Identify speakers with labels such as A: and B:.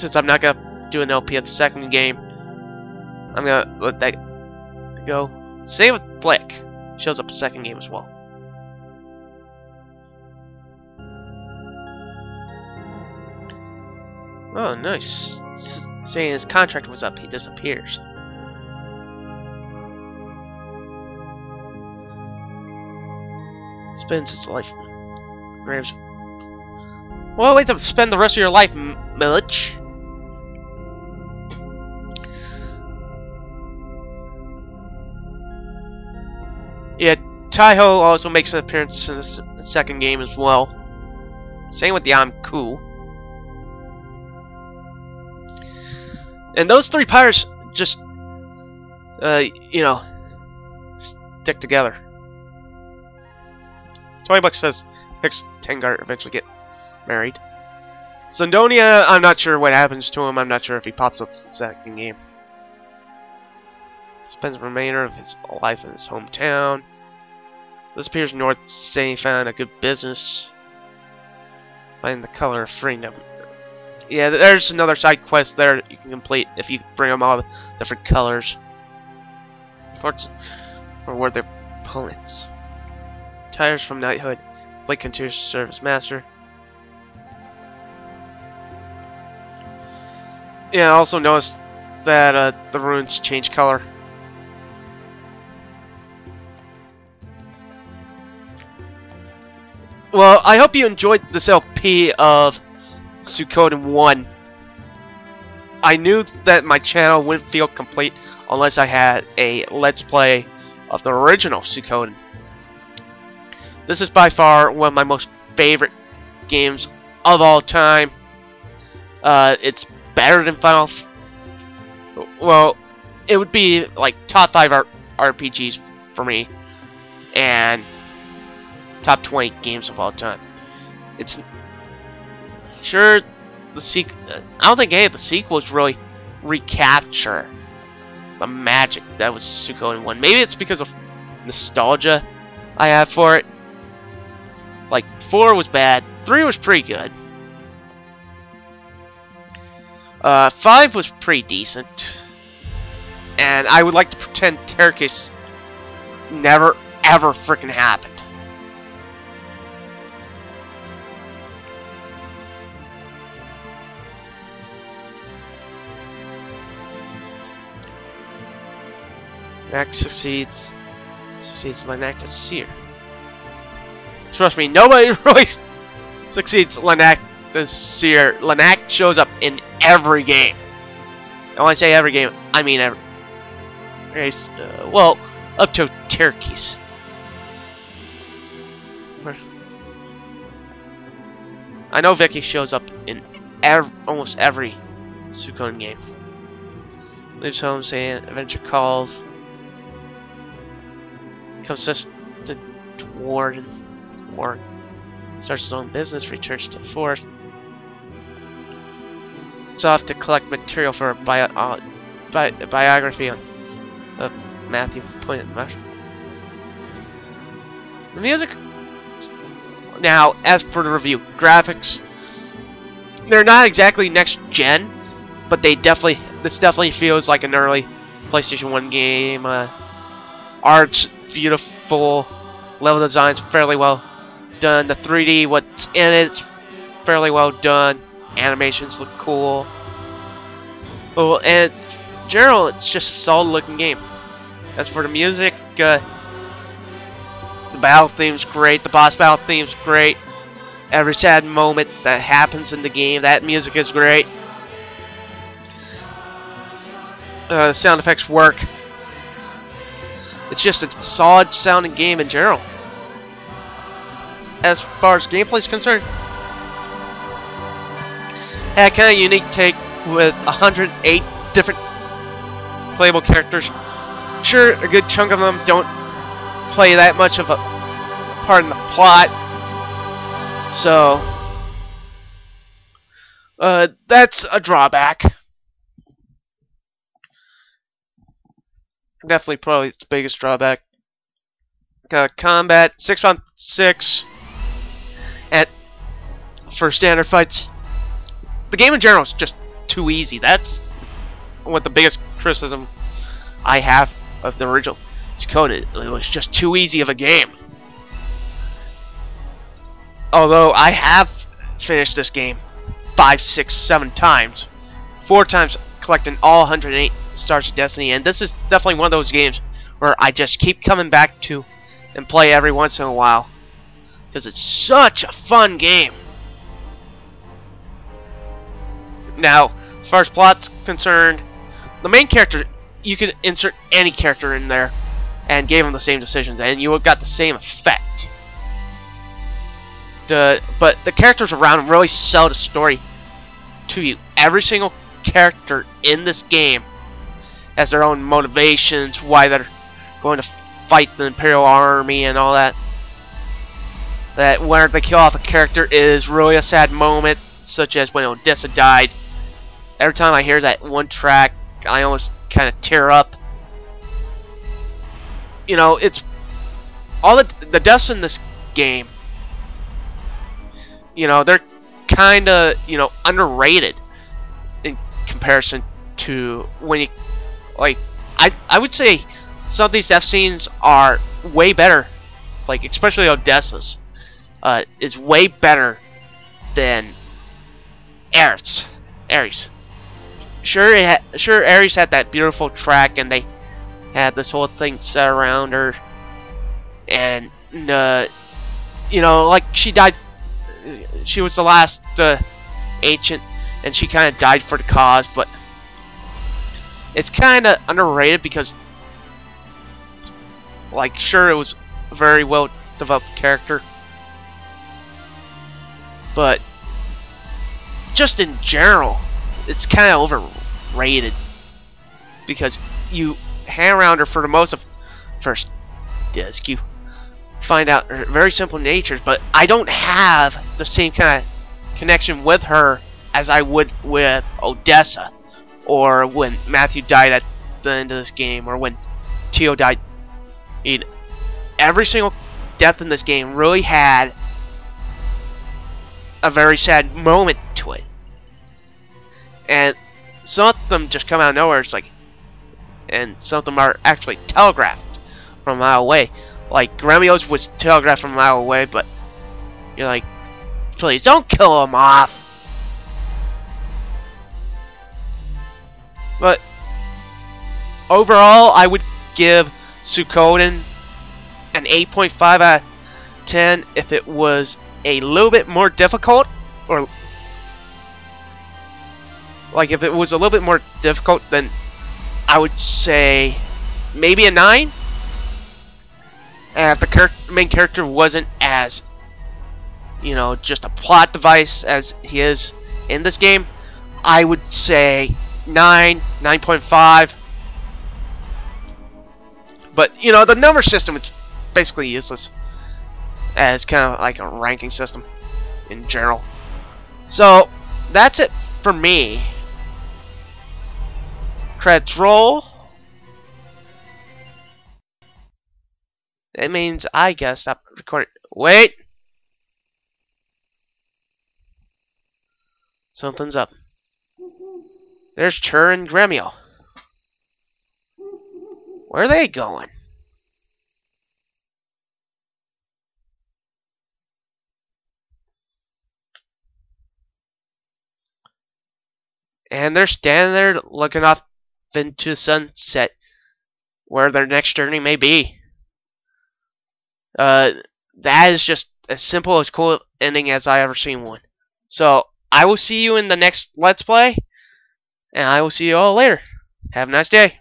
A: since I'm not gonna do an LP at the second game, I'm gonna let that go. Same with Blick. Shows up the second game as well. Oh, nice. Saying his contract was up, he disappears. Spends his life. Graves. Well, wait to spend the rest of your life, Millich. Yeah, Taiho also makes an appearance in the second game as well. Same with Yamku. And those three pirates just, you know, stick together. 20 bucks says Hicks Tengar eventually get married. Sandonia, I'm not sure what happens to him. I'm not sure if he pops up in the second game. Spends the remainder of his life in his hometown. Disappears north, saying he found a good business. Find the color of freedom. Yeah, there's another side quest there that you can complete if you bring them all the different colors. Parts or their opponents. Tires from knighthood. Blake continues to serve as master. Yeah, I also noticed that the runes change color. Well, I hope you enjoyed this LP of Suikoden 1. I knew that my channel wouldn't feel complete unless I had a Let's Play of the original Suikoden. This is by far one of my most favorite games of all time. It's better than Final... Well, it would be like top 5 RPGs for me. And top 20 games of all time. It's... Sure, the I don't think any of the sequels really recapture the magic that was Suikoden 1. Maybe it's because of nostalgia I have for it. Like, 4 was bad, 3 was pretty good. 5 was pretty decent. And I would like to pretend Terrorcase never ever freaking happened. Mac succeeds Lenak as Seer. Trust me, nobody really succeeds Lenak as Seer. Lenak shows up in every game. And when I say every game, I mean every race. Well, up to Terrorcase. I know Vicky shows up in almost every Suikoden game. Leaves home saying adventure calls. Comes just to Warden. Starts his own business, returns to the forest. He's off to collect material for a biography on Matthew Pointed Mush. The music. Now, as for the review, graphics, they're not exactly next gen, but this definitely feels like an early PlayStation 1 game. Art's beautiful, level design's fairly well done. The 3D, what's in it's fairly well done. Animations look cool. Oh, and in general, it's just a solid looking game. As for the music, the battle theme's great. The boss battle theme's great. Every sad moment that happens in the game, that music is great. The sound effects work. It's just a solid sounding game in general. As far as gameplay is concerned, had a kind of unique take with 108 different playable characters. Sure, a good chunk of them don't play that much of a part in the plot, so that's a drawback. Definitely, probably the biggest drawback. Combat 6-on-6 for standard fights. The game in general is just too easy. That's what the biggest criticism I have of the original Suikoden. It was just too easy of a game. Although I have finished this game 5, 6, 7 times. 4 times collecting all 108 Stars of Destiny, and this is definitely one of those games where I just keep coming back to and play every once in a while. Because it's such a fun game. Now, as far as plot's concerned, the main character, you could insert any character in there and gave them the same decisions, and you would got the same effect. But the characters around really sell the story to you. Every single character in this game has their own motivations, why they're going to fight the Imperial Army and all that. That whenever they kill off a character is really a sad moment, such as when Odessa died. Every time I hear that one track, I almost kind of tear up. You know, it's all the deaths in this game. You know, they're kind of, you know, underrated in comparison to when you, like, I would say some of these death scenes are way better, like especially Odessa's, is way better than Ares. Sure, Ares had that beautiful track, and they had this whole thing set around her, and you know, like she died. She was the last ancient, and she kind of died for the cause, but it's kind of underrated because, like, sure, it was a very well developed character, but just in general, it's kind of overrated because you hang around her for the most of first disc. You find out her very simple natures, but I don't have the same kind of connection with her as I would with Odessa, or when Matthew died at the end of this game, or when Tio died. I mean, every single death in this game really had a very sad moment to it, and some of them just come out of nowhere. It's like, and some of them are actually telegraphed from a mile away. Like, Gremio's was telegraphed from a mile away, but you're like, please don't kill him off. But overall, I would give Suikoden an 8.5 out of 10 if it was a little bit more difficult, or like if it was a little bit more difficult, then I would say maybe a 9. And if the main character wasn't as, you know, just a plot device as he is in this game, I would say 9, 9.5. But, you know, the number system is basically useless as kind of like a ranking system in general. So, that's it for me. Credits roll. That means I gotta stop recording. Wait! Something's up. There's Chur and Gremio. Where are they going? And they're standing there looking off into the sunset, where their next journey may be. That is just as simple as cool ending as I ever seen one. So I will see you in the next Let's Play, and I will see you all later. Have a nice day.